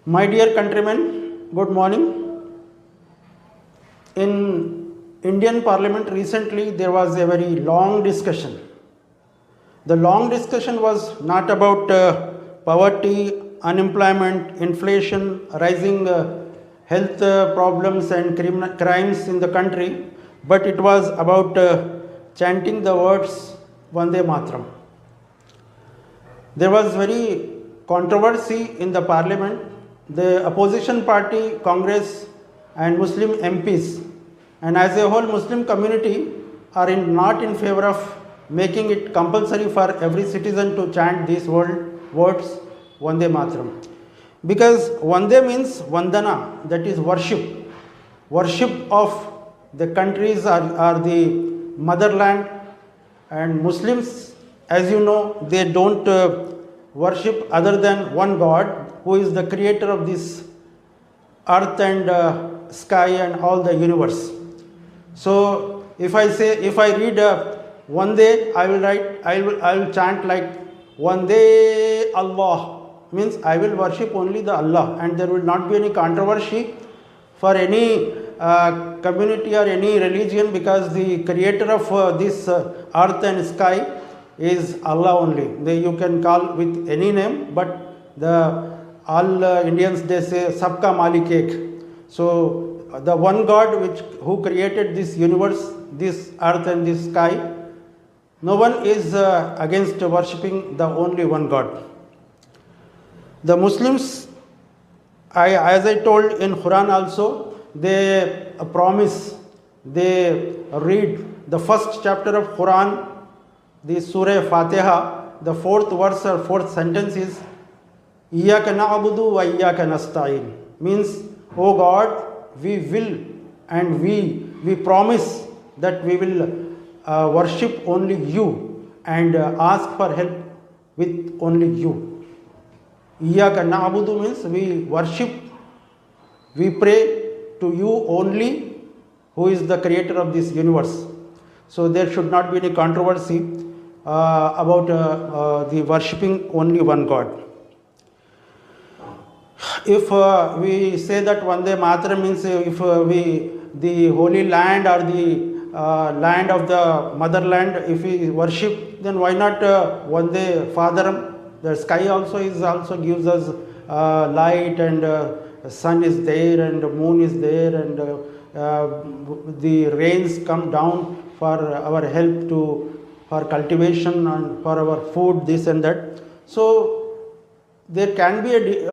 My dear countrymen, good morning. In Indian Parliament recently there was a very long discussion. The long discussion was not about poverty, unemployment, inflation, rising health problems and crimes in the country, but it was about chanting the words Vande Matram. There was very controversy in the parliament. The opposition party, Congress, and Muslim MPs, and as a whole Muslim community are not in favor of making it compulsory for every citizen to chant these words Vande Matram. Because Vande means Vandana, that is worship. Worship of the countries are the motherland, and Muslims, as you know, they don't worship other than one God who is the creator of this earth and sky and all the universe. So if I read one day, I will chant like one day Allah, means I will worship only the Allah, and there will not be any controversy for any community or any religion, because the creator of this earth and sky is Allah only. You can call with any name, but all Indians, they say Sabka Malik Ek. So the one God who created this universe, this earth and this sky, no one is against worshipping the only one God. The Muslims, as I told in Quran also, they promise, they read the first chapter of Quran, the Surah Fatiha, the fourth verse or fourth sentence is Iyyaka na'budu wa iyyaka nasta'in, means, O God, we will and we promise that we will worship only you and ask for help with only you. Iyyaka na'budu means we worship, we pray to you only, who is the creator of this universe. So there should not be any controversy about the worshipping only one God. If we say that Vande Matram means if the holy land or the land of the motherland, if we worship, then why not Vande Fatharam? The sky also gives us light, and sun is there and moon is there, and the rains come down for our help for cultivation and for our food, this and that. So there can be